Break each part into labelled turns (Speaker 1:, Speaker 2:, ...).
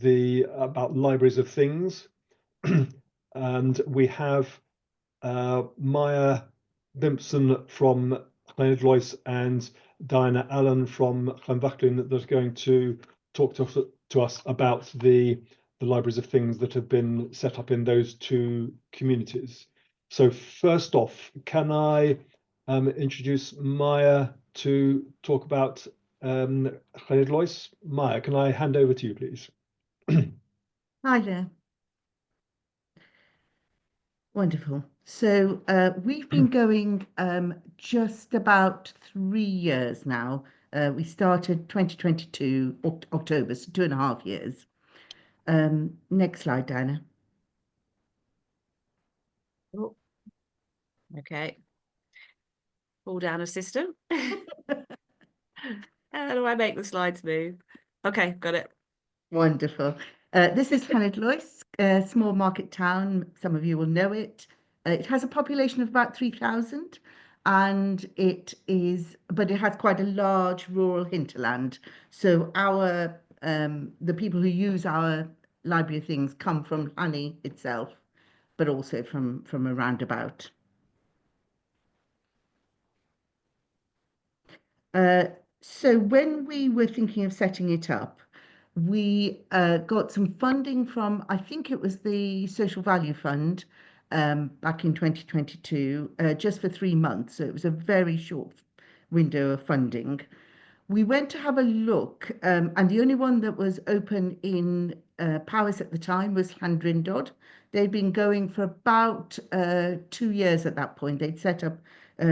Speaker 1: about libraries of things, and we have Maya Bimpson from Llanidloes and Diana Allen from Llanfachlin that's going to talk to us about the libraries of things that have been set up in those two communities. So first off, can I introduce Maya to talk about Llanidloes? Maya, can I hand over to you, please?
Speaker 2: Hi there. Wonderful. So we've been going just about 3 years now. We started 2022 October, so 2.5 years. Next slide, Diana.
Speaker 3: Oh, okay. Pull down a system. How do I make the slides move? Okay, got it.
Speaker 2: Wonderful. This is Llanidloes, a small market town. Some of you will know it. It has a population of about 3,000, and but it has quite a large rural hinterland. So the people who use our library of things come from Llanni itself, but also from a roundabout. So when we were thinking of setting it up, we got some funding from, I think it was the Social Value Fund, back in 2022, just for 3 months. So it was a very short window of funding. We went to have a look, and the only one that was open in Powys at the time was Llandrindod. They'd been going for about 2 years at that point. They'd set up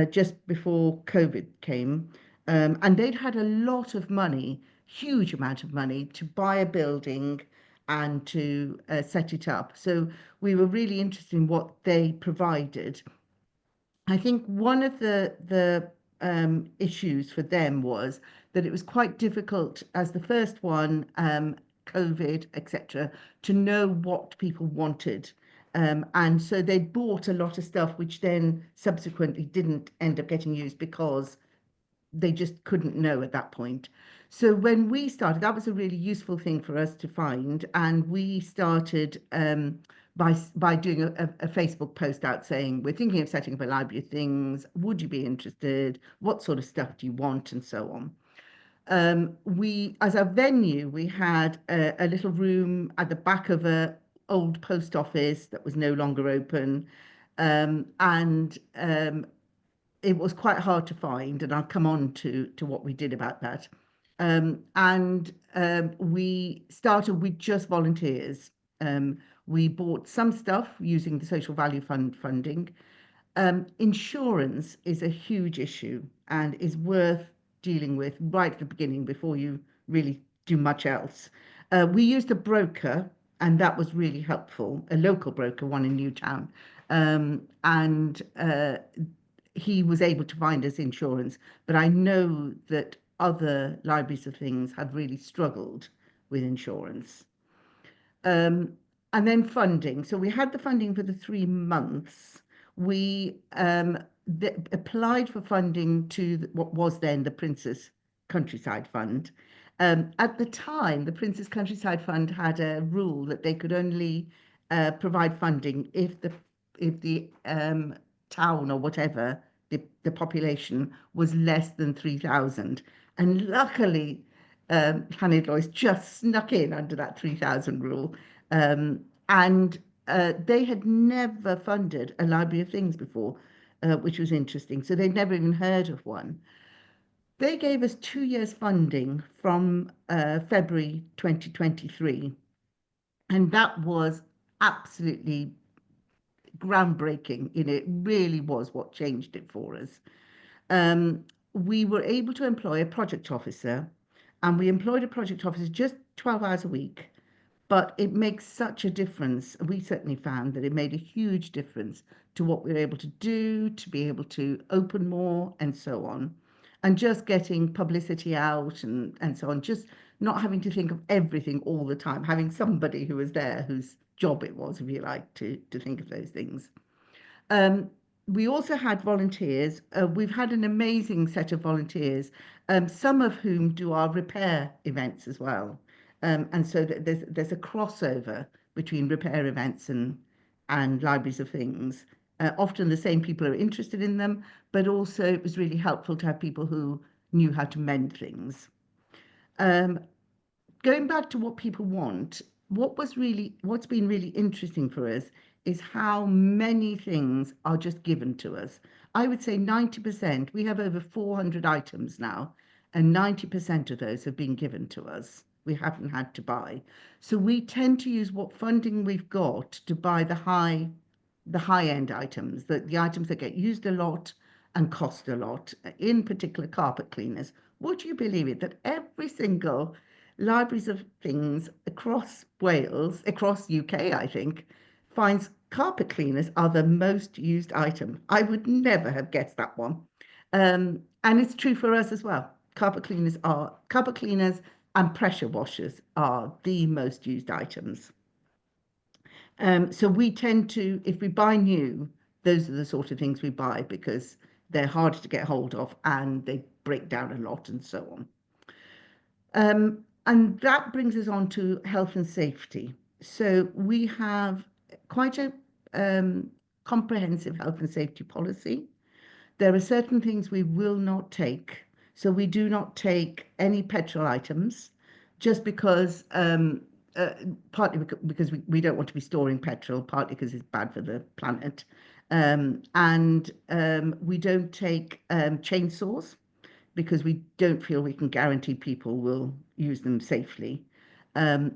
Speaker 2: just before COVID came. And they'd had a lot of money, huge amount of money, to buy a building and to set it up. So we were really interested in what they provided. I think one of the issues for them was that it was quite difficult as the first one, COVID, etc., to know what people wanted. And so they bought a lot of stuff which then subsequently didn't end up getting used because they just couldn't know at that point. So when we started, that was a really useful thing for us to find, and we started by doing a Facebook post out saying, we're thinking of setting up a library of things. Would you be interested? What sort of stuff do you want? And so on. As a venue, we had a little room at the back of a old post office that was no longer open. And it was quite hard to find, and I'll come on to what we did about that. We started with just volunteers. We bought some stuff using the Social Value Fund funding. Insurance is a huge issue and is worth dealing with right at the beginning before you really do much else. We used a broker, and that was really helpful, a local broker, one in Newtown. He was able to find us insurance, but I know that other libraries of things have really struggled with insurance. And then funding. So we had the funding for the 3 months. We applied for funding to what was then the Princess Countryside Fund. At the time, the Princess Countryside Fund had a rule that they could only provide funding if the town or whatever, the population was less than 3,000. And luckily, Llanidloes just snuck in under that 3,000 rule. They had never funded a library of things before, which was interesting. So they'd never even heard of one. They gave us 2 years funding from February 2023. And that was absolutely groundbreaking. It really was what changed it for us. We were able to employ a project officer, and we employed a project officer just 12 hours a week, but it makes such a difference. We certainly found that it made a huge difference to what we were able to do, to be able to open more and so on, and just getting publicity out and so on, just not having to think of everything all the time, having somebody who was there whose job it was, if you like, to think of those things. We also had volunteers. We've had an amazing set of volunteers, some of whom do our repair events as well. And so that there's a crossover between repair events and libraries of things. Often the same people are interested in them, but also it was really helpful to have people who knew how to mend things. Going back to what people want, what's been really interesting for us is how many things are just given to us. I would say 90%, we have over 400 items now, and 90% of those have been given to us. We haven't had to buy. So we tend to use what funding we've got to buy the high-end items, the items that get used a lot and cost a lot, in particular carpet cleaners. Would you believe it that every single libraries of things across Wales, across UK, I think, finds carpet cleaners are the most used item. I would never have guessed that one. And it's true for us as well. Carpet cleaners and pressure washers are the most used items. So we tend to, if we buy new, those are the sort of things we buy because they're harder to get hold of and they break down a lot and so on. And that brings us on to health and safety. So we have quite a comprehensive health and safety policy. There are certain things we will not take. So we do not take any petrol items just because, partly because we don't want to be storing petrol, partly because it's bad for the planet. And we don't take chainsaws because we don't feel we can guarantee people will use them safely.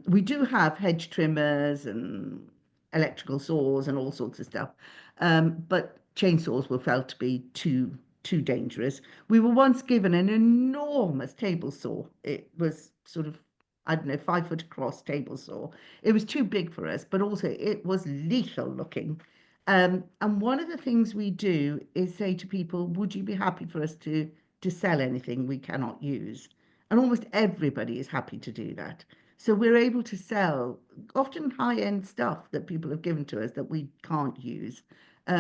Speaker 2: We do have hedge trimmers and electrical saws and all sorts of stuff, but chainsaws were felt to be too dangerous. We were once given an enormous table saw. It was sort of, I don't know, 5 foot across table saw. It was too big for us, but also it was lethal looking. And one of the things we do is say to people, would you be happy for us to sell anything we cannot use? And almost everybody is happy to do that. So we're able to sell often high-end stuff that people have given to us that we can't use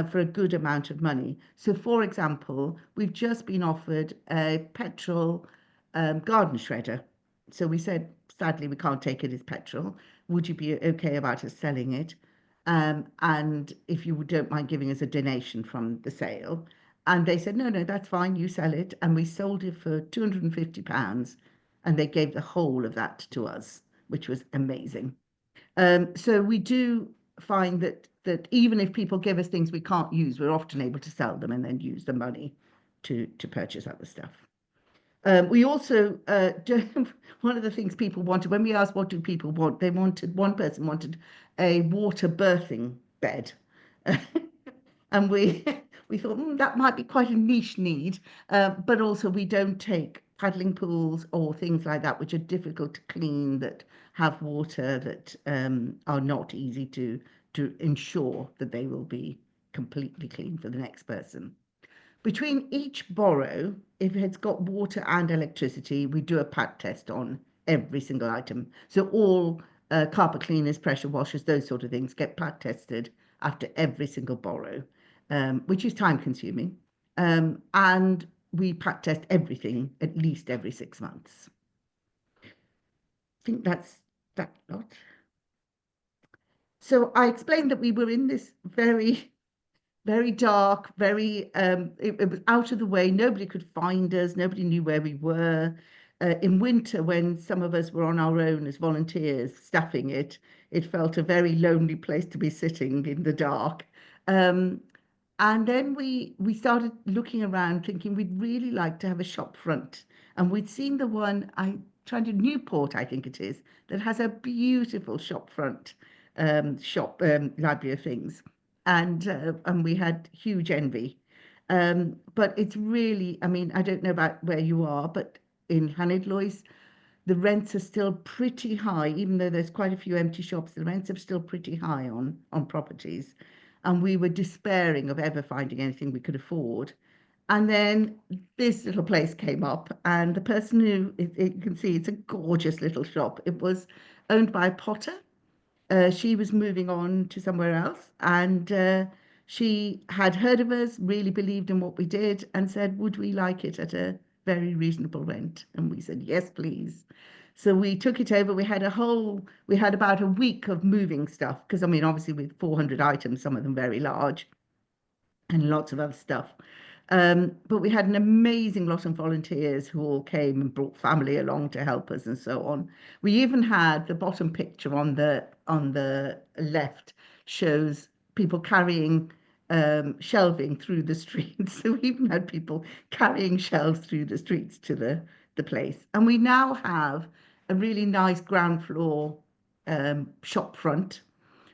Speaker 2: for a good amount of money. So for example, we've just been offered a petrol garden shredder. So we said, sadly, we can't take it as petrol. Would you be okay about us selling it? And if you don't mind giving us a donation from the sale. And they said, no, that's fine, you sell it. And we sold it for £250 and they gave the whole of that to us, which was amazing. So we do find that even if people give us things we can't use, we're often able to sell them and then use the money to purchase other stuff. We also, one of the things people wanted, when we asked what do people want, one person wanted a water birthing bed. And we thought that might be quite a niche need, but also we don't take paddling pools or things like that, which are difficult to clean, that have water, that are not easy to ensure that they will be completely clean for the next person. Between each borrow, if it's got water and electricity, we do a pat test on every single item. So all carpet cleaners, pressure washers, those sort of things get pat tested after every single borrow, which is time consuming. And we pat test everything at least every 6 months. I think that's that lot. So I explained that we were in this very dark, it was out of the way. Nobody could find us. Nobody knew where we were. In winter, when some of us were on our own as volunteers staffing it, it felt a very lonely place to be sitting in the dark. And then we started looking around thinking we'd really like to have a shop front. And we'd seen the one, tried to Newport, I think it is, that has a beautiful shop front library of things. And we had huge envy. But it's really, I mean, I don't know about where you are, but in Llanidloes, the rents are still pretty high, even though there's quite a few empty shops, the rents are still pretty high on properties. And we were despairing of ever finding anything we could afford. And then this little place came up, and the person who, you can see, it's a gorgeous little shop. It was owned by a potter. She was moving on to somewhere else, and she had heard of us, really believed in what we did, and said, would we like it at a very reasonable rent? And we said, yes, please. So we took it over. We had about a week of moving stuff because I mean, obviously with 400 items, some of them very large, and lots of other stuff. But we had an amazing lot of volunteers who all came and brought family along to help us and so on. We even had the bottom picture on the left shows people carrying shelving through the streets. So we even had people carrying shelves through the streets to the place. And we now have a really nice ground floor shop front.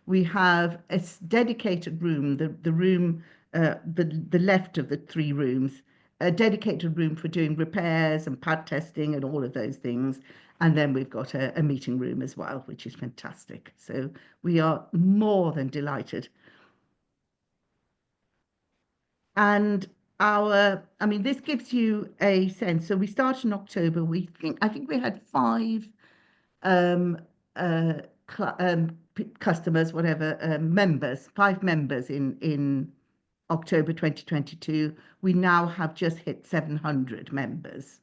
Speaker 2: We have a dedicated room, the room, the left of the three rooms, a dedicated room for doing repairs and pad testing and all of those things. And then we've got a meeting room as well, which is fantastic. So we are more than delighted. And I mean, this gives you a sense. So we started in October. I think we had five um, customers, whatever, members, 5 members in October 2022. We now have just hit 700 members.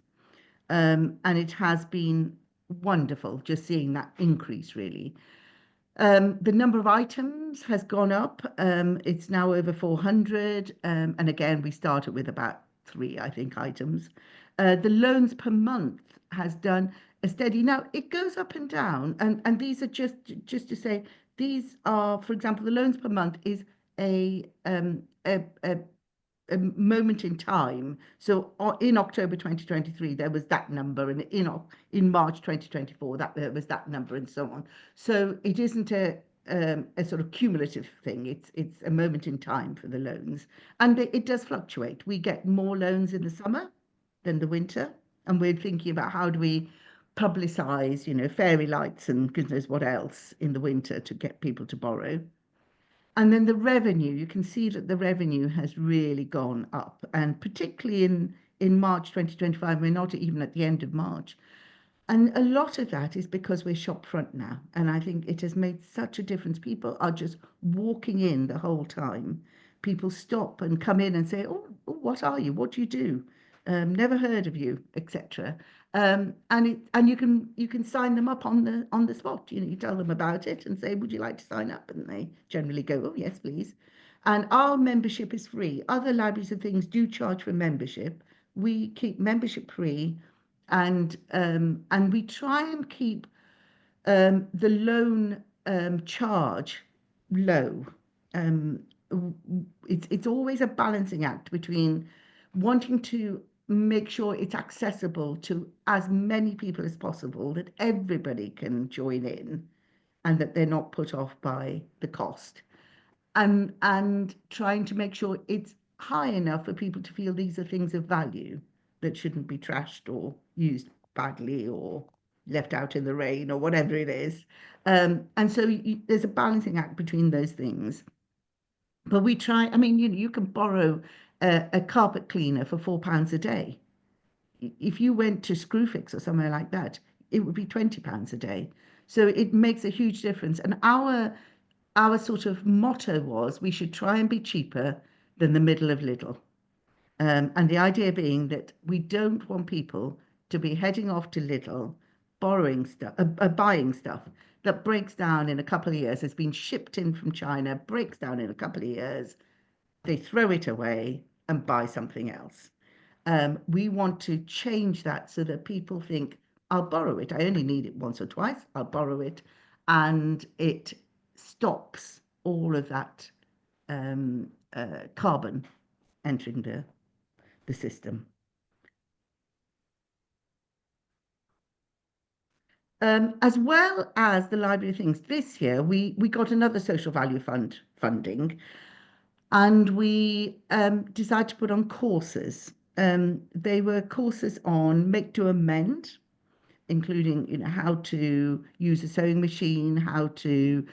Speaker 2: And it has been wonderful just seeing that increase, really. The number of items has gone up. It's now over 400. And again, we started with about 3, I think, items. The loans per month has done a steady. Now, it goes up and down. And these are just to say, these are, for example, the loans per month is a moment in time. So in October 2023, there was that number, and in March 2024, there was that number, and so on. So it isn't a sort of cumulative thing. It's a moment in time for the loans, and it does fluctuate. We get more loans in the summer than the winter, and we're thinking about how do we publicize, fairy lights and goodness what else in the winter to get people to borrow. And then the revenue, you can see that the revenue has really gone up. And particularly in March 2025, we're not even at the end of March. And a lot of that is because we're shop front now. And I think it has made such a difference. People are just walking in the whole time. People stop and come in and say, oh, what are you? What do you do? Never heard of you, etc. And you can sign them up on the spot. You tell them about it and say, would you like to sign up? And they generally go, oh yes, please. And our membership is free. Other libraries and things do charge for membership. We keep membership free, and we try and keep the loan charge low. It's always a balancing act between wanting to make sure it's accessible to as many people as possible, that everybody can join in, and that they're not put off by the cost, and trying to make sure it's high enough for people to feel these are things of value that shouldn't be trashed or used badly or left out in the rain or whatever it is. And so there's a balancing act between those things. But we try, I mean, you can borrow a carpet cleaner for £4 a day. If you went to Screwfix or somewhere like that, it would be £20 a day. So it makes a huge difference. And our sort of motto was we should try and be cheaper than the middle of Lidl. And the idea being that we don't want people to be heading off to Lidl, borrowing stuff, buying stuff that breaks down in a couple of years, has been shipped in from China, breaks down in a couple of years, they throw it away and buy something else. We want to change that so that people think, I'll borrow it. I only need it once or twice. I'll borrow it. And it stops all of that carbon entering the system. As well as the Library of Things, this year we got another social value funding, and we decided to put on courses. They were courses on make to amend, including how to use a sewing machine, how to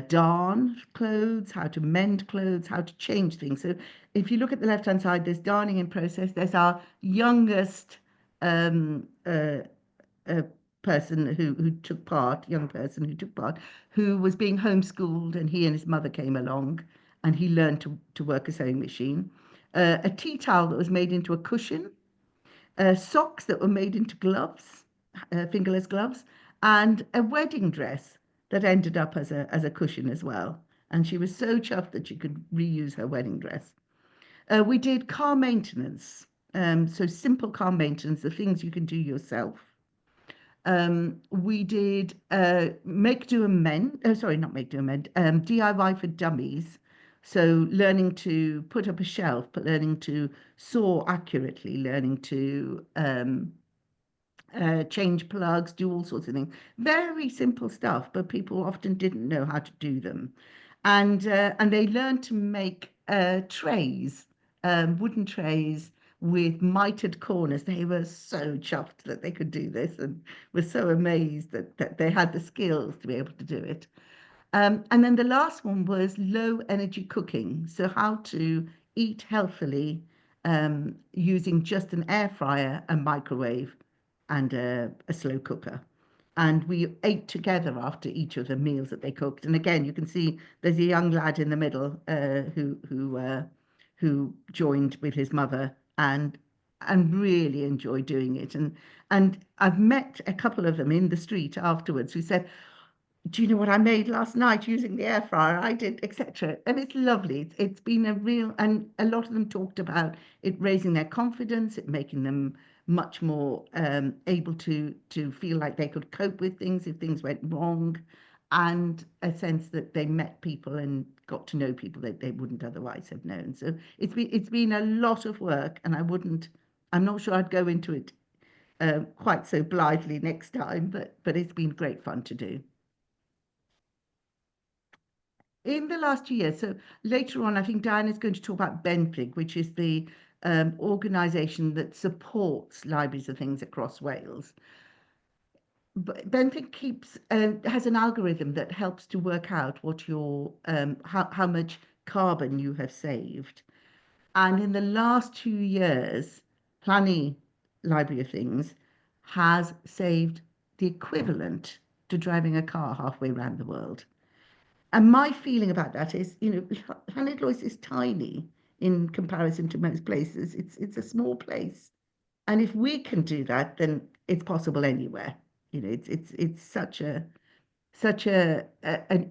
Speaker 2: darn clothes, how to mend clothes, how to change things. So if you look at the left-hand side, there's darning in process. There's our youngest person who took part, young person who took part, who was being homeschooled, and he and his mother came along, and he learned to work a sewing machine. A tea towel that was made into a cushion, socks that were made into gloves, fingerless gloves, and a wedding dress that ended up as a cushion as well. And she was so chuffed that she could reuse her wedding dress. We did car maintenance, so simple car maintenance, the things you can do yourself. We did make do and mend, sorry, not make do and mend, DIY for dummies. So learning to put up a shelf, but learning to saw accurately, learning to change plugs, do all sorts of things. Very simple stuff, but people often didn't know how to do them. And they learned to make trays, wooden trays with mitered corners. They were so chuffed that they could do this and were so amazed that they had the skills to be able to do it. And then the last one was low energy cooking. So how to eat healthily using just an air fryer, a microwave, and a slow cooker. And we ate together after each of the meals that they cooked. And again, you can see there's a young lad in the middle who joined with his mother and really enjoyed doing it. And I've met a couple of them in the street afterwards who said, do you know what I made last night using the air fryer? I did, etc. And it's lovely. It's been a real, and a lot of them talked about it raising their confidence, it making them much more able to feel like they could cope with things if things went wrong, and a sense that they met people and got to know people that they wouldn't otherwise have known. So it's been a lot of work, and I'm not sure I'd go into it quite so blithely next time, but it's been great fun to do. In the last year, so later on, I think Diana's going to talk about Benfig, which is the organisation that supports libraries of things across Wales. But Benfig has an algorithm that helps to work out what your how much carbon you have saved. And in the last 2 years, Planning Library of Things has saved the equivalent to driving a car halfway around the world. And my feeling about that is, Llanidloes is tiny in comparison to most places. It's a small place, and if we can do that, then it's possible anywhere. It's such an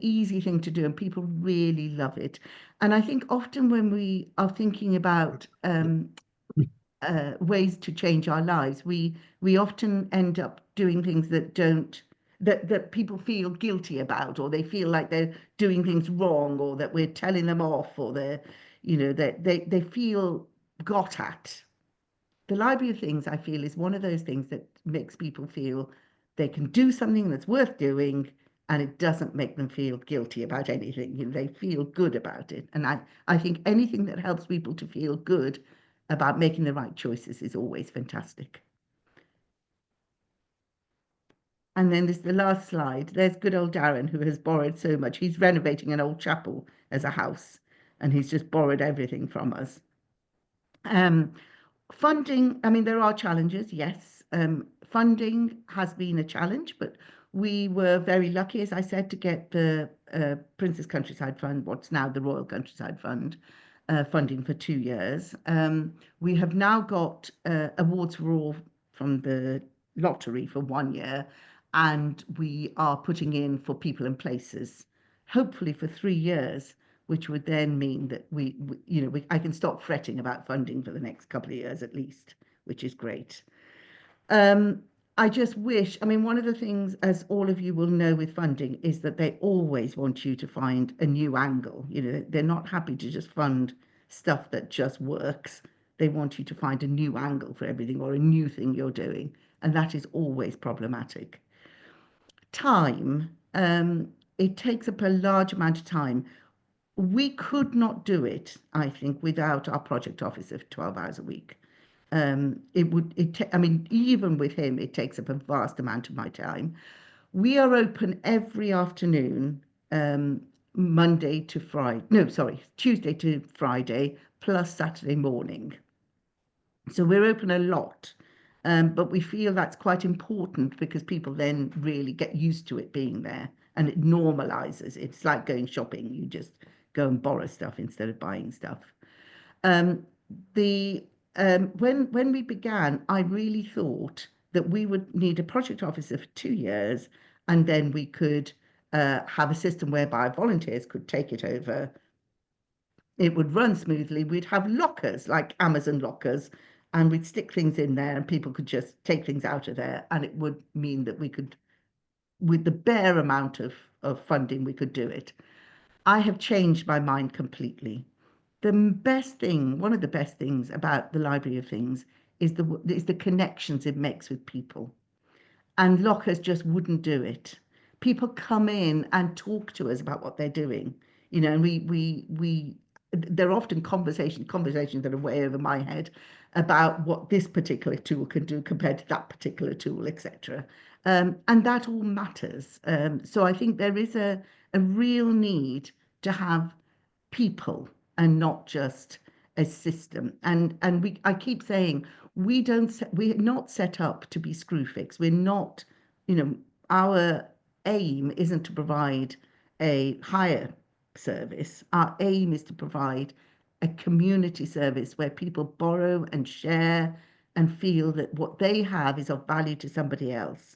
Speaker 2: easy thing to do, and people really love it. And I think often when we are thinking about ways to change our lives, we often end up doing things that people feel guilty about, or they feel like they're doing things wrong, or that we're telling them off, or they feel got at. The Library of Things, I feel, is one of those things that makes people feel they can do something that's worth doing, and it doesn't make them feel guilty about anything. They feel good about it. And I think anything that helps people to feel good about making the right choices is always fantastic. And then there's the last slide. There's good old Darren, who has borrowed so much. He's renovating an old chapel as a house, and he's just borrowed everything from us. Funding, I mean, there are challenges, yes. Funding has been a challenge, but we were very lucky, as I said, to get the Princess Countryside Fund, what's now the Royal Countryside Fund, funding for 2 years. We have now got awards for all from the lottery for 1 year, and we are putting in for people and places, hopefully for 3 years, which would then mean that I can stop fretting about funding for the next couple of years at least, which is great. I just wish, I mean, one of the things, as all of you will know with funding, is that they always want you to find a new angle. They're not happy to just fund stuff that just works. They want you to find a new angle for everything, or a new thing you're doing. And that is always problematic. Time, it takes up a large amount of time. We could not do it, I think, without our project office of 12 hours a week. I mean, even with him, it takes up a vast amount of my time. We are open every afternoon, Tuesday to Friday, plus Saturday morning. So we're open a lot, but we feel that's quite important because people then really get used to it being there, and it normalizes. It's like going shopping. You just go and borrow stuff instead of buying stuff. When we began, I really thought that we would need a project officer for 2 years, and then we could have a system whereby volunteers could take it over. It would run smoothly. We'd have lockers like Amazon lockers, and we'd stick things in there and people could just take things out of there. And it would mean that we could, with the bare amount of funding, we could do it. I have changed my mind completely. The best thing, one of the best things about the Library of Things is the connections it makes with people. And lockers just wouldn't do it. People come in and talk to us about what they're doing, and they're often conversations that are way over my head about what this particular tool can do compared to that particular tool, etc. And that all matters. So I think there is a real need to have people and not just a system. And I keep saying we're not set up to be Screwfix. We're not, our aim isn't to provide a higher service. Our aim is to provide a community service where people borrow and share and feel that what they have is of value to somebody else,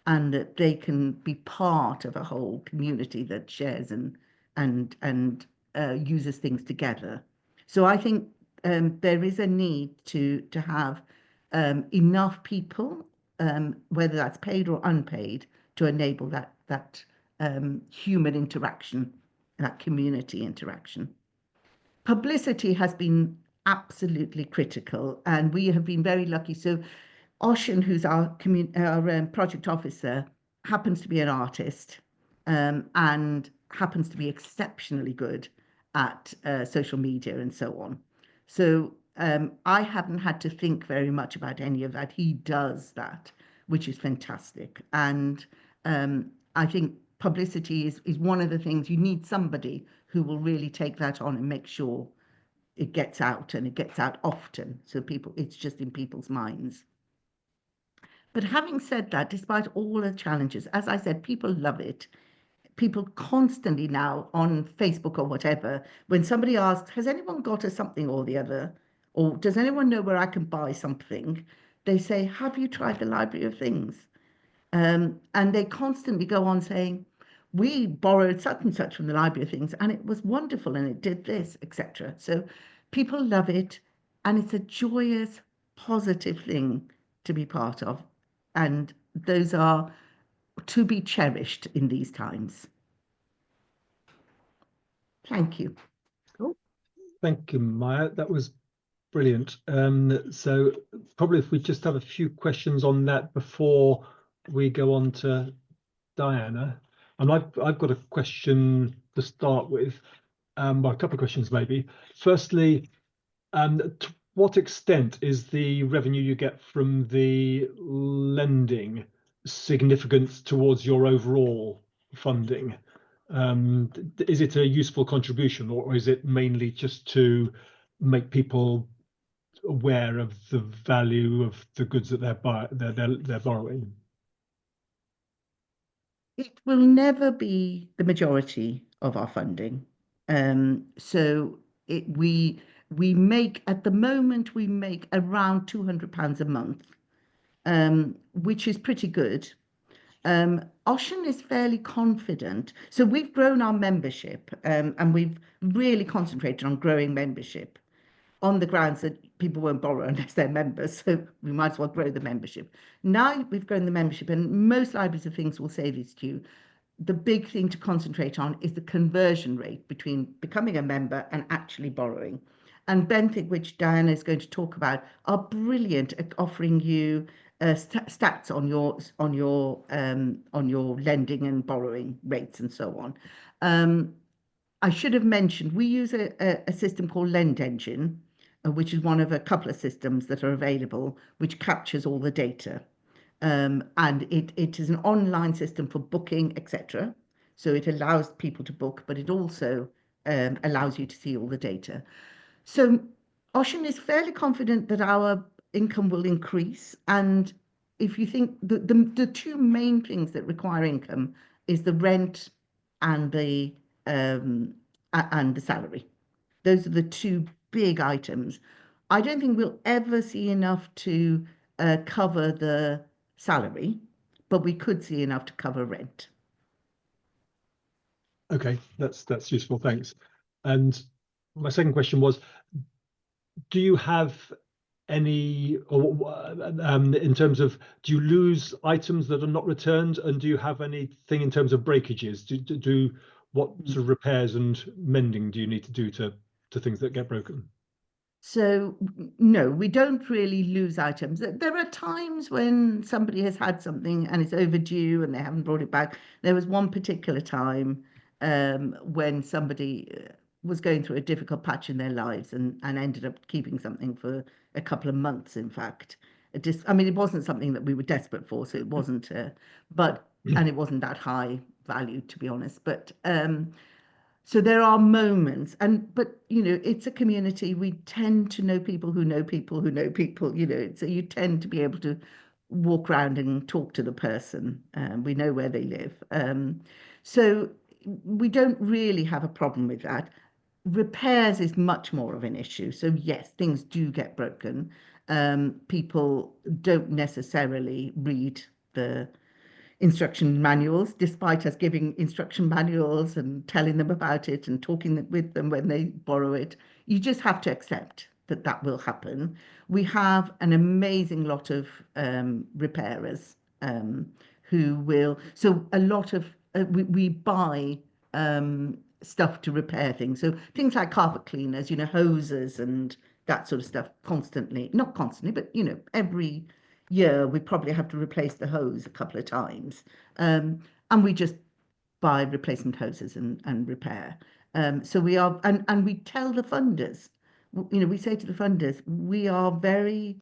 Speaker 2: and that they can be part of a whole community that shares and uses things together. So I think there is a need to have enough people, whether that's paid or unpaid, to enable that human interaction, that community interaction. Publicity has been absolutely critical, and we have been very lucky. So Oshin, who's our project officer, happens to be an artist, and happens to be exceptionally good at social media and so on. So I haven't had to think very much about any of that. He does that, which is fantastic. And I think publicity is one of the things. You need somebody who will really take that on and make sure it gets out, and it gets out often, so it's just in people's minds. But having said that, despite all the challenges, as I said, people love it. People constantly now on Facebook or whatever, when somebody asks, has anyone got us something or the other? Or does anyone know where I can buy something? They say, have you tried the Library of Things? And they constantly go on saying, we borrowed such and such from the Library of Things, and it was wonderful, and it did this, etc. So people love it, and it's a joyous, positive thing to be part of. And those are to be cherished in these times. Thank you.
Speaker 3: Cool.
Speaker 1: Thank you, Maya. That was brilliant. So probably if we just have a few questions on that before we go on to Diana. And I've got a question to start with, well, a couple of questions maybe. Firstly, to what extent is the revenue you get from the lending significant towards your overall funding? Is it a useful contribution, or is it mainly just to make people aware of the value of the goods that they're borrowing?
Speaker 2: It will never be the majority of our funding. So we make, at the moment, we make around £200 a month, which is pretty good. Oshin is fairly confident. So we've grown our membership, and we've really concentrated on growing membership on the grounds that people won't borrow unless they're members. So we might as well grow the membership. Now we've grown the membership, and most Libraries of Things will say this to you. The big thing to concentrate on is the conversion rate between becoming a member and actually borrowing. And Benthic, which Diana is going to talk about, are brilliant at offering you stats on your lending and borrowing rates and so on. I should have mentioned we use a system called Lend Engine, which is one of a couple of systems that are available, which captures all the data. And it is an online system for booking, etc. So it allows people to book, but it also allows you to see all the data. So Oshin is fairly confident that our income will increase. And if you think the two main things that require income is the rent and the salary. Those are the two big items. I don't think we'll ever see enough to cover the salary, but we could see enough to cover rent.
Speaker 1: Okay, that's useful, thanks. And my second question was, do you have any, in terms of, do you lose items that are not returned, and do you have anything in terms of breakages? What sort of repairs and mending do you need to do to things that get broken?
Speaker 2: So no, we don't really lose items. There are times when somebody has had something and it's overdue and they haven't brought it back. There was one particular time when somebody was going through a difficult patch in their lives and ended up keeping something for a couple of months, in fact. I mean, it wasn't something that we were desperate for, so it wasn't, and it wasn't that high value, to be honest. But so there are moments, but it's a community. We tend to know people who know people who know people, so you tend to be able to walk around and talk to the person. We know where they live. So we don't really have a problem with that. Repairs is much more of an issue. So yes, things do get broken. People don't necessarily read the instruction manuals, despite us giving instruction manuals and telling them about it and talking with them when they borrow it. You just have to accept that that will happen. We have an amazing lot of repairers who will, so a lot of, we buy stuff to repair things. So things like carpet cleaners, hoses and that sort of stuff constantly, not constantly, but every year we probably have to replace the hose a couple of times. And we just buy replacement hoses and repair. So we are, and we tell the funders, we say to the funders, we are very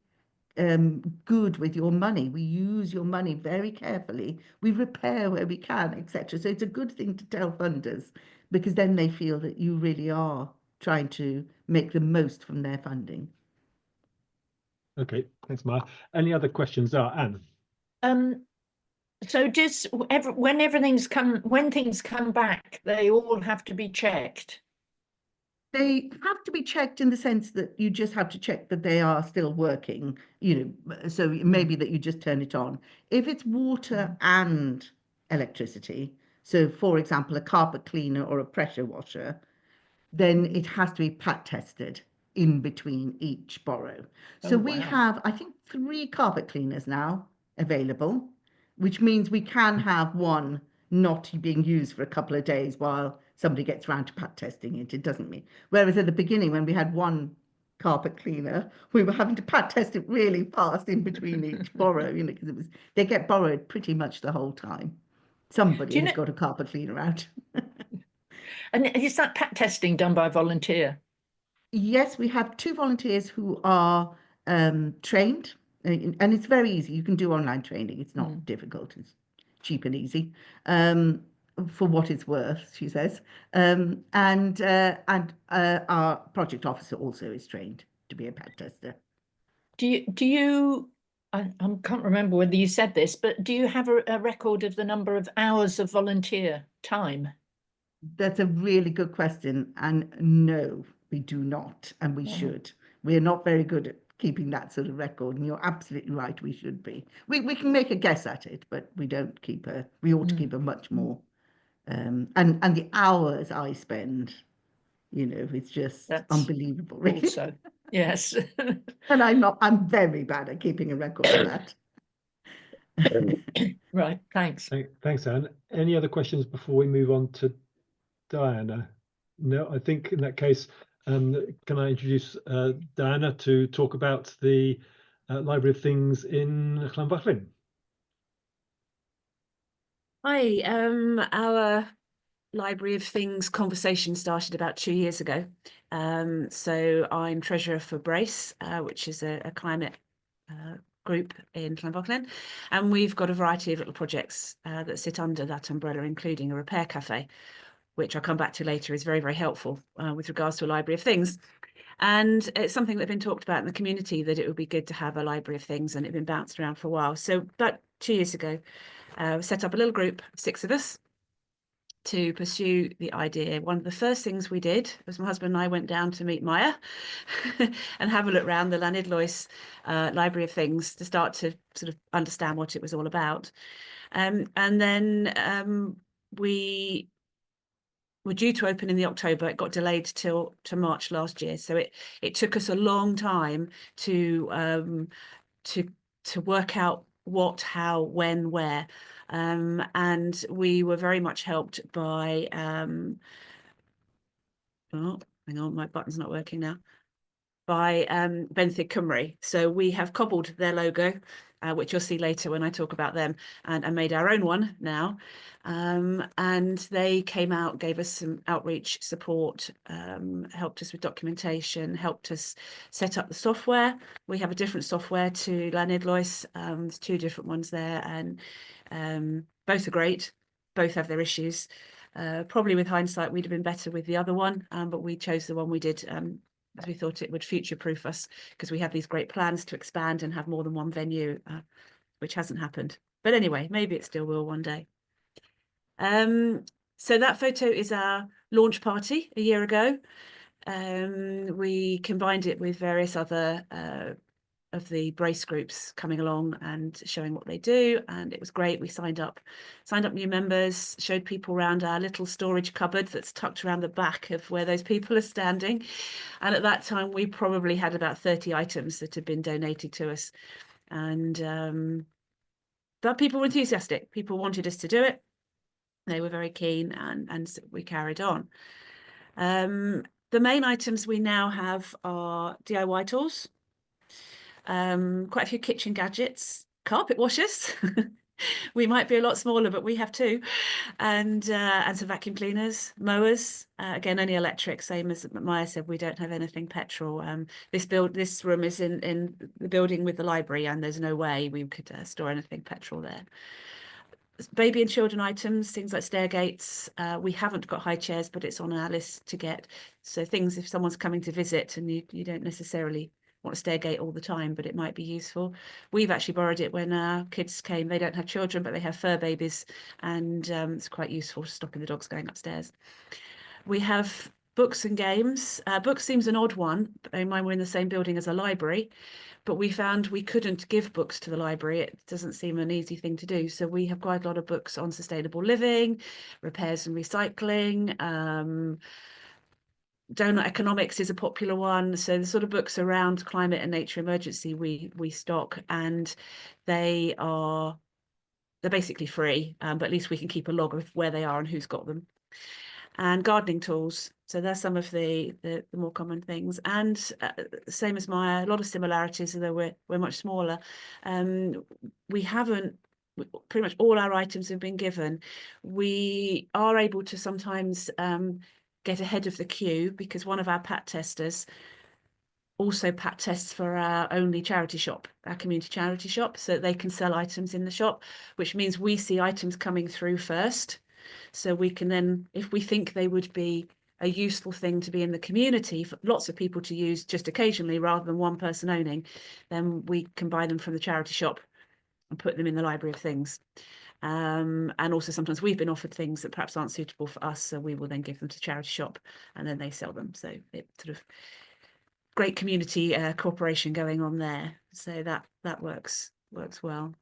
Speaker 2: good with your money. We use your money very carefully. We repair where we can, etc. So it's a good thing to tell funders, because then they feel that you really are trying to make the most from their funding.
Speaker 1: Okay, thanks, Maya. Any other questions? Anne?
Speaker 4: So when things come back, they all have to be checked.
Speaker 2: They have to be checked in the sense that you just have to check that they are still working, so maybe that you just turn it on. If it's water and electricity, so for example, a carpet cleaner or a pressure washer, then it has to be pat tested in between each borrow. So we have, I think, 3 carpet cleaners now available, which means we can have one not being used for a couple of days while somebody gets around to pat testing it. It doesn't mean. Whereas at the beginning, when we had one carpet cleaner, we were having to pat test it really fast in between each borrow, because they get borrowed pretty much the whole time. Somebody has got a carpet cleaner out.
Speaker 4: And is that pat testing done by a volunteer?
Speaker 2: Yes, we have 2 volunteers who are trained, and it's very easy. You can do online training. It's not difficult. It's cheap and easy, for what it's worth, she says. And our project officer also is trained to be a pat tester.
Speaker 4: I can't remember whether you said this, but do you have a record of the number of hours of volunteer time?
Speaker 2: That's a really good question, and no, we do not, and we should. We're not very good at keeping that sort of record, and you're absolutely right, we should be. We can make a guess at it, but we don't keep we ought to keep a much more. And the hours I spend, it's just unbelievable, really.
Speaker 4: Also, yes.
Speaker 2: And I'm very bad at keeping a record of that.
Speaker 4: Right, thanks.
Speaker 1: Thanks, Anne. Any other questions before we move on to Diana? No, I think in that case, can I introduce Diana to talk about the Library of Things in Llanfachlin?
Speaker 3: Hi, our Library of Things conversation started about 2 years ago. So I'm treasurer for Brace, which is a climate group in Llanfachlin, and we've got a variety of little projects that sit under that umbrella, including a repair cafe, which I'll come back to later, is very, very helpful with regards to a Library of Things. And it's something that's been talked about in the community, that it would be good to have a Library of Things, and it's been bounced around for a while. So about 2 years ago, we set up a little group of 6 of us, to pursue the idea. One of the first things we did was my husband and I went down to meet Maya and have a look around the Llanidloes Library of Things to start to sort of understand what it was all about. And then we were due to open in the October. It got delayed to March last year. So it took us a long time to work out what, how, when, where. And we were very much helped by, oh, hang on, my button's not working now, by Benthyg Cymru. So we have cobbled their logo, which you'll see later when I talk about them, and made our own one now. And they came out, gave us some outreach support, helped us with documentation, helped us set up the software. We have a different software to Llanidloes. There's 2 different ones there, and both are great. Both have their issues. Probably with hindsight, we'd have been better with the other one, but we chose the one we did as we thought it would future-proof us, because we have these great plans to expand and have more than one venue, which hasn't happened. But anyway, maybe it still will one day. So that photo is our launch party a year ago. We combined it with various other of the brace groups coming along and showing what they do, and it was great. We signed up new members, showed people around our little storage cupboard that's tucked around the back of where those people are standing, and at that time we probably had about 30 items that had been donated to us, and but people were enthusiastic. People wanted us to do it. They were very keen, and so we carried on. The main items we now have are DIY tools, quite a few kitchen gadgets, carpet washers. We might be a lot smaller, but we have 2, and some vacuum cleaners, mowers. Again, only electric, same as Maya said. We don't have anything petrol. This room is in the building with the library, and there's no way we could store anything petrol there. Baby and children items, things like stair gates. We haven't got high chairs, but it's on our list to get. So things, if someone's coming to visit and you don't necessarily want a stair gate all the time, but it might be useful. We've actually borrowed it when our kids came. They don't have children, but they have fur babies, and it's quite useful stopping the dogs going upstairs. We have books and games. Books seems an odd one, but bear in mind we're in the same building as a library, but we found we couldn't give books to the library. It doesn't seem an easy thing to do. So we have quite a lot of books on sustainable living, repairs and recycling. Donut economics is a popular one. So the sort of books around climate and nature emergency we stock, and they're basically free, but at least we can keep a log of where they are and who's got them. And gardening tools. So there's some of the more common things, and same as Maya, a lot of similarities, although we're much smaller. Pretty much all our items have been given. We are able to sometimes get ahead of the queue, because one of our pat testers also pat tests for our only charity shop, our community charity shop, so they can sell items in the shop, which means we see items coming through first. So we can then, if we think they would be a useful thing to be in the community for lots of people to use just occasionally rather than one person owning, then we can buy them from the charity shop and put them in the library of things. And also sometimes we've been offered things that perhaps aren't suitable for us, so we will then give them to charity shop and then they sell them. So it sort of great community cooperation going on there. So that works well.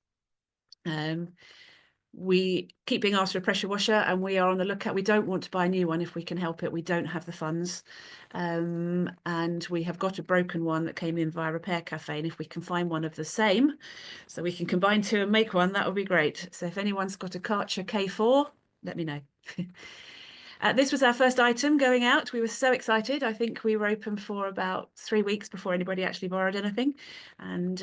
Speaker 3: We keep being asked for a pressure washer, and we are on the lookout. We don't want to buy a new one if we can help it. We don't have the funds, and we have got a broken one that came in via Repair Cafe, and if we can find one of the same, so we can combine 2 and make one, that would be great. So if anyone's got a Karcher K4, let me know. This was our first item going out. We were so excited. I think we were open for about 3 weeks before anybody actually borrowed anything. And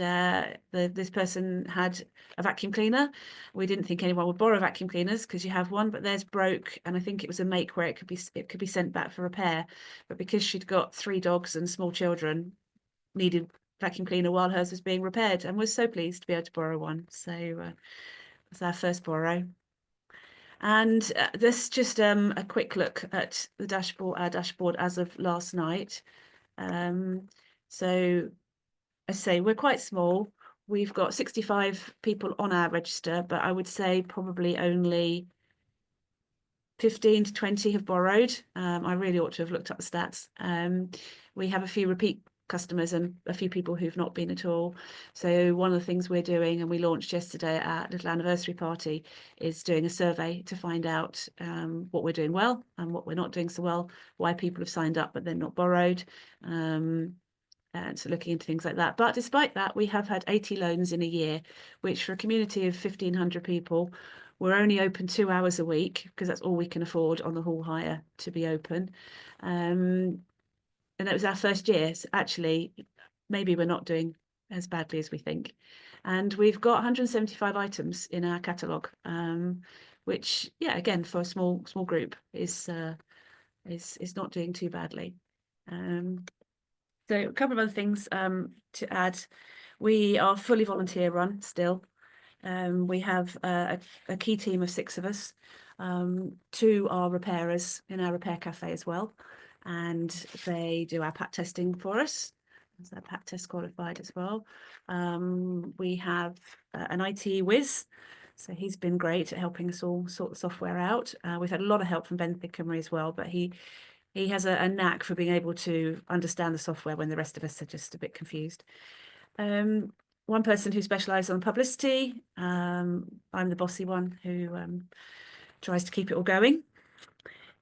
Speaker 3: this person had a vacuum cleaner. We didn't think anyone would borrow vacuum cleaners because you have one, but theirs broke. And I think it was a make where it could be sent back for repair. But because she'd got 3 dogs and small children, needed vacuum cleaner while hers was being repaired, and was so pleased to be able to borrow one. So it was our first borrow. And this just a quick look at the our dashboard as of last night. So I say we're quite small. We've got 65 people on our register, but I would say probably only 15 to 20 have borrowed. I really ought to have looked up the stats. We have a few repeat customers and a few people who've not been at all. So one of the things we're doing, and we launched yesterday at our little anniversary party, is doing a survey to find out what we're doing well and what we're not doing so well, why people have signed up but then not borrowed. And so looking into things like that. But despite that, we have had 80 loans in a year, which for a community of 1,500 people, we're only open 2 hours a week because that's all we can afford on the hall hire to be open. And that was our first year. So actually, maybe we're not doing as badly as we think. And we've got 175 items in our catalogue, which, yeah, again, for a small group is not doing too badly. So a couple of other things to add. We are fully volunteer run still. We have a key team of 6 of us. 2 are repairers in our repair cafe as well, and they do our pat testing for us. So they're pat test qualified as well. We have an IT whiz, so he's been great at helping us all sort the software out. We've had a lot of help from Ben Thickemery as well, but he has a knack for being able to understand the software when the rest of us are just a bit confused. One person who specialises on publicity. I'm the bossy one who tries to keep it all going.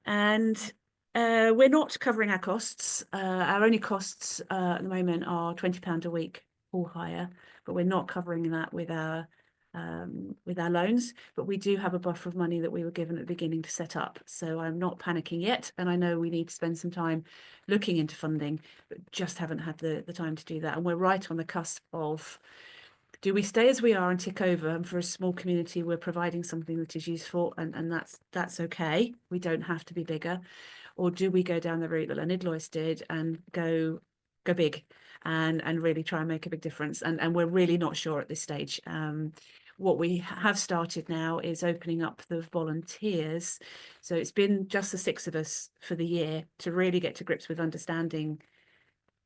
Speaker 3: And we're not covering our costs. Our only costs at the moment are £20 a week hall hire, but we're not covering that with our loans. But we do have a buffer of money that we were given at the beginning to set up. So I'm not panicking yet. And I know we need to spend some time looking into funding, but just haven't had the time to do that. And we're right on the cusp of, do we stay as we are and tick over? And for a small community, we're providing something that is useful, and that's okay. We don't have to be bigger. Or do we go down the route that Llanidloes did and go big and really try and make a big difference? And we're really not sure at this stage. What we have started now is opening up the volunteers. So it's been just the 6 of us for the year to really get to grips with understanding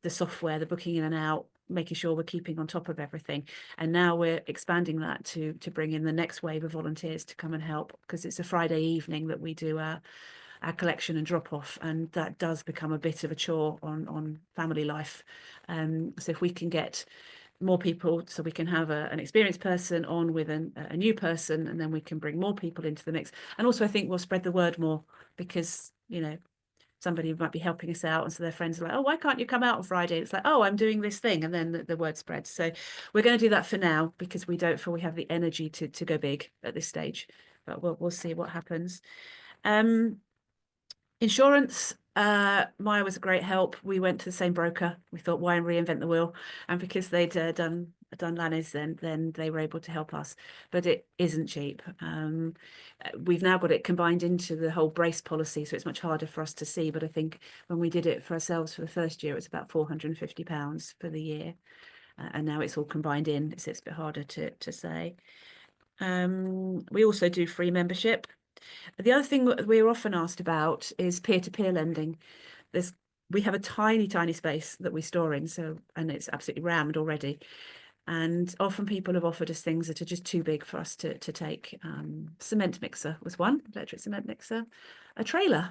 Speaker 3: the software, the booking in and out, making sure we're keeping on top of everything. And now we're expanding that to bring in the next wave of volunteers to come and help, because it's a Friday evening that we do our collection and drop off, and that does become a bit of a chore on family life. So if we can get more people, so we can have an experienced person on with a new person, and then we can bring more people into the mix. And also I think we'll spread the word more, because, you know, somebody might be helping us out, and so their friends are like, oh, why can't you come out on Friday? It's like, oh, I'm doing this thing, and then the word spreads. So we're going to do that for now, because we don't feel we have the energy to go big at this stage, but we'll see what happens. Insurance, Maya was a great help. We went to the same broker. We thought, why reinvent the wheel? And because they'd done Lanny's, then they were able to help us. But it isn't cheap. We've now got it combined into the whole brace policy, so it's much harder for us to see. But I think when we did it for ourselves for the first year, it was about £450 for the year. And now it's all combined in, so it's a bit harder to say. We also do free membership. The other thing that we're often asked about is peer-to-peer lending. We have a tiny space that we store in, and it's absolutely rammed already. And often people have offered us things that are just too big for us to take. Cement mixer was one, electric cement mixer. A trailer,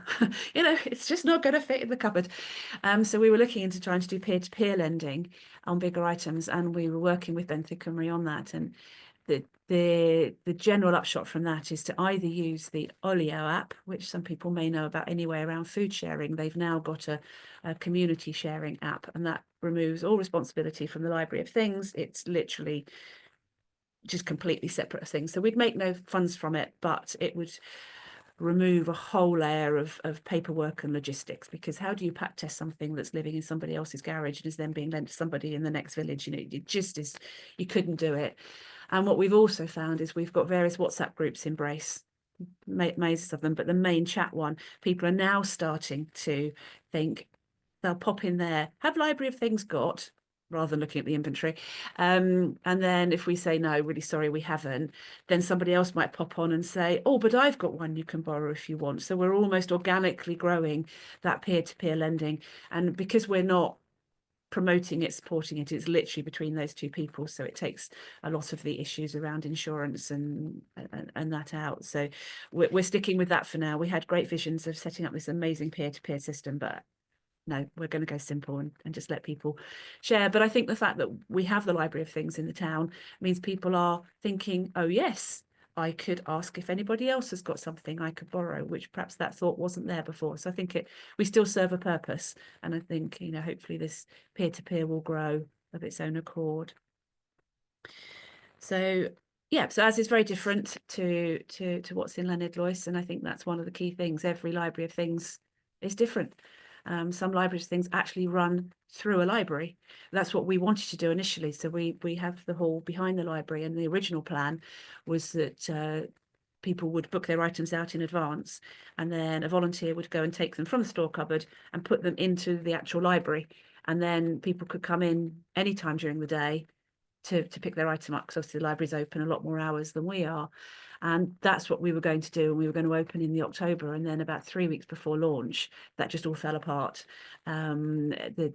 Speaker 3: you know, it's just not going to fit in the cupboard. So we were looking into trying to do peer-to-peer lending on bigger items, and we were working with Ben Thickemery on that. And the general upshot from that is to either use the Olio app, which some people may know about anyway around food sharing. They've now got a community sharing app, and that removes all responsibility from the library of things. It's literally just completely separate things. So we'd make no funds from it, but it would remove a whole layer of paperwork and logistics, because how do you pack test something that's living in somebody else's garage and is then being lent to somebody in the next village? You know, it just is, you couldn't do it. And what we've also found is we've got various WhatsApp groups in Brace, mazes of them, but the main chat one, people are now starting to think, they'll pop in there, have library of things got, rather than looking at the inventory. And then if we say, no, really sorry, we haven't, then somebody else might pop on and say, oh, but I've got one you can borrow if you want. So we're almost organically growing that peer-to-peer lending. And because we're not promoting it, supporting it, it's literally between those two people. So it takes a lot of the issues around insurance and that out. So we're sticking with that for now. We had great visions of setting up this amazing peer-to-peer system, but no, we're going to go simple and just let people share. But I think the fact that we have the library of things in the town means people are thinking, oh yes, I could ask if anybody else has got something I could borrow, which perhaps that thought wasn't there before. So I think we still serve a purpose. And I think, you know, hopefully this peer-to-peer will grow of its own accord. So yeah, so as is very different to what's in Llanidloes, and I think that's one of the key things. Every library of things is different. Some libraries things actually run through a library. That's what we wanted to do initially. So we have the hall behind the library, and the original plan was that people would book their items out in advance, and then a volunteer would go and take them from the store cupboard and put them into the actual library, and then people could come in anytime during the day to pick their item up, because obviously the library's open a lot more hours than we are. And that's what we were going to do, and we were going to open in the October, and then about 3 weeks before launch, that just all fell apart. The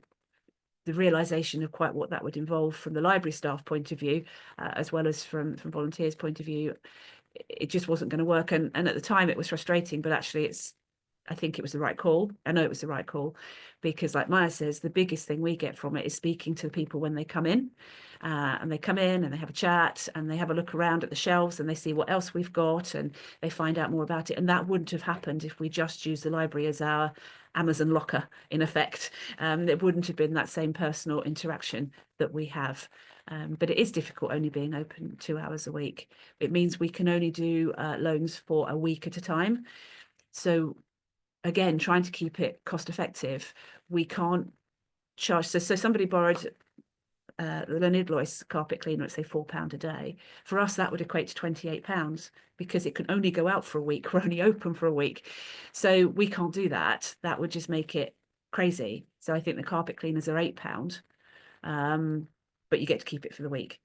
Speaker 3: realization of quite what that would involve from the library staff point of view, as well as from volunteers' point of view, it just wasn't going to work. And at the time it was frustrating, but actually I think it was the right call. I know it was the right call, because like Maya says, the biggest thing we get from it is speaking to the people when they come in. And they come in and they have a chat and they have a look around at the shelves and they see what else we've got and they find out more about it. And that wouldn't have happened if we just used the library as our Amazon locker, in effect. It wouldn't have been that same personal interaction that we have. But it is difficult only being open 2 hours a week. It means we can only do loans for a week at a time. So again, trying to keep it cost effective, we can't charge. So somebody borrowed the Llanidloes carpet cleaner at say £4 a day. For us, that would equate to £28 because it can only go out for a week. We're only open for a week. So we can't do that. That would just make it crazy. So I think the carpet cleaners are £8, but you get to keep it for the week.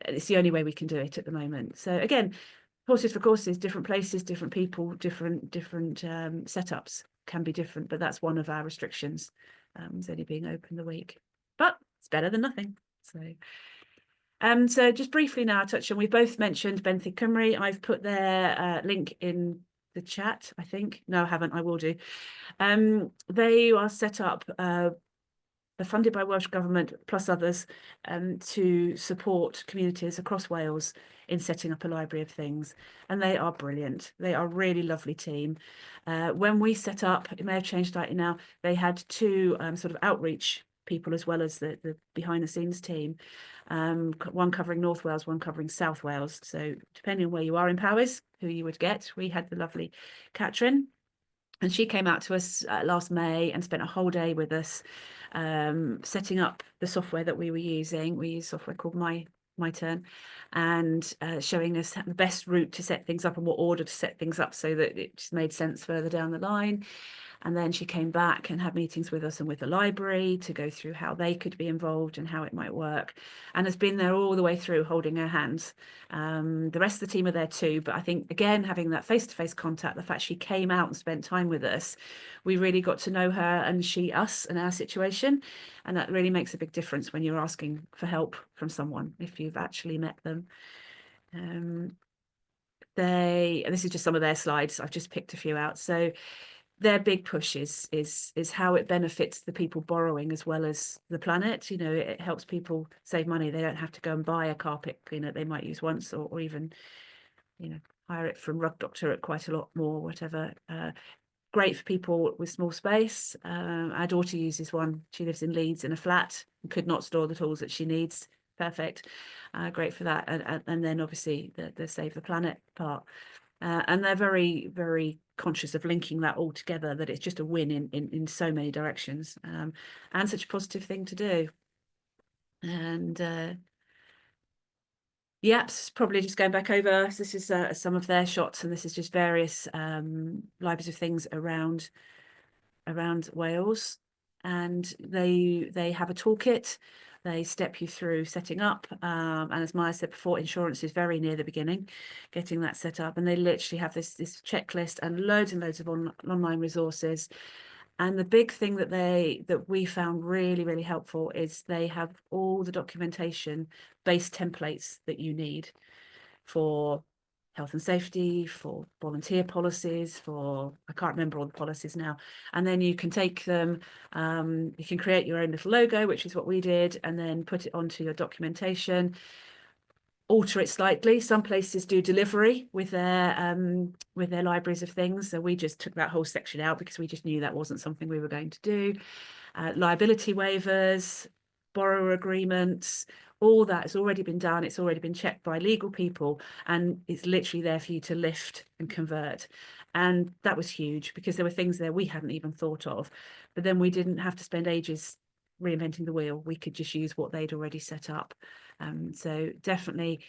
Speaker 3: It's the only way we can do it at the moment. So again, horses for courses, different places, different people, different setups can be different, but that's one of our restrictions. It's only being open the week, but it's better than nothing. So just briefly now touch on, we both mentioned Benthyg Cymru. I've put their link in the chat, I think. No, I haven't, I will do. They are set up, they're funded by Welsh Government plus others to support communities across Wales in setting up a library of things. And they are brilliant. They are a really lovely team. When we set up, it may have changed slightly now, they had two sort of outreach people as well as the behind the scenes team, one covering North Wales, one covering South Wales. So depending on where you are in Powys, who you would get, we had the lovely Catrin, and she came out to us last May and spent a whole day with us setting up the software that we were using. We use software called My Turn, and showing us the best route to set things up and what order to set things up so that it just made sense further down the line. And then she came back and had meetings with us and with the library to go through how they could be involved and how it might work, and has been there all the way through holding our hands. The rest of the team are there too, but I think, again, having that face-to-face contact, the fact she came out and spent time with us, we really got to know her and she us and our situation, and that really makes a big difference when you're asking for help from someone if you've actually met them. This is just some of their slides. I've just picked a few out. So their big push is how it benefits the people borrowing as well as the planet. You know, it helps people save money. They don't have to go and buy a carpet cleaner they might use once, or even, you know, hire it from Rug Doctor at quite a lot more, whatever. Great for people with small space. Our daughter uses one. She lives in Leeds in a flat and could not store the tools that she needs. Perfect. Great for that. And then obviously the save the planet part. And they're very, very conscious of linking that all together, that it's just a win in so many directions, and such a positive thing to do. And yes, probably just going back over, so this is some of their shots, and this is just various libraries of things around Wales, and they have a toolkit. They step you through setting up, and as Maya said before, insurance is very near the beginning, getting that set up, and they literally have this checklist and loads of online resources. And the big thing that we found really, really helpful is they have all the documentation-based templates that you need for health and safety, for volunteer policies, I can't remember all the policies now. And then you can take them, you can create your own little logo, which is what we did, and then put it onto your documentation, alter it slightly. Some places do delivery with their libraries of things. So we just took that whole section out because we just knew that wasn't something we were going to do. Liability waivers, borrower agreements, all that has already been done. It's already been checked by legal people, and it's literally there for you to lift and convert. And that was huge because there were things there we hadn't even thought of, but then we didn't have to spend ages reinventing the wheel. We could just use what they'd already set up. So definitely,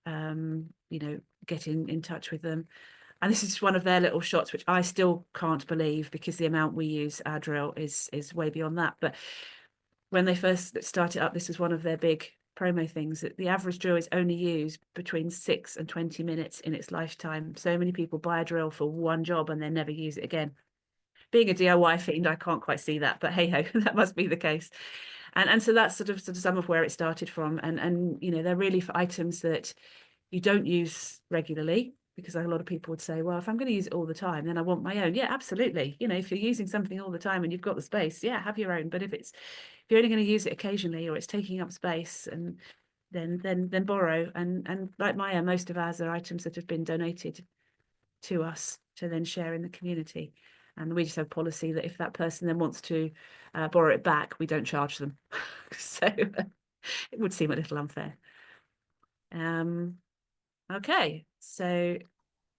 Speaker 3: get in touch with them. And this is one of their little shots, which I still can't believe because the amount we use our drill is way beyond that. But when they first started up, this was one of their big promo things, that the average drill is only used between 6 and 20 minutes in its lifetime. So many people buy a drill for one job and then never use it again. Being a DIY fiend, I can't quite see that, but hey ho, that must be the case. And so that's sort of some of where it started from. And they're really for items that you don't use regularly, because a lot of people would say, well, if I'm going to use it all the time, then I want my own. Yeah, absolutely. If you're using something all the time and you've got the space, yeah, have your own. But if you're only going to use it occasionally, or it's taking up space, and then borrow. And like Maya, most of ours are items that have been donated to us to then share in the community. And we just have a policy that if that person then wants to borrow it back, we don't charge them. So it would seem a little unfair. Okay, so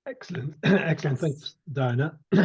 Speaker 1: Excellent. Excellent. Thanks, Diana.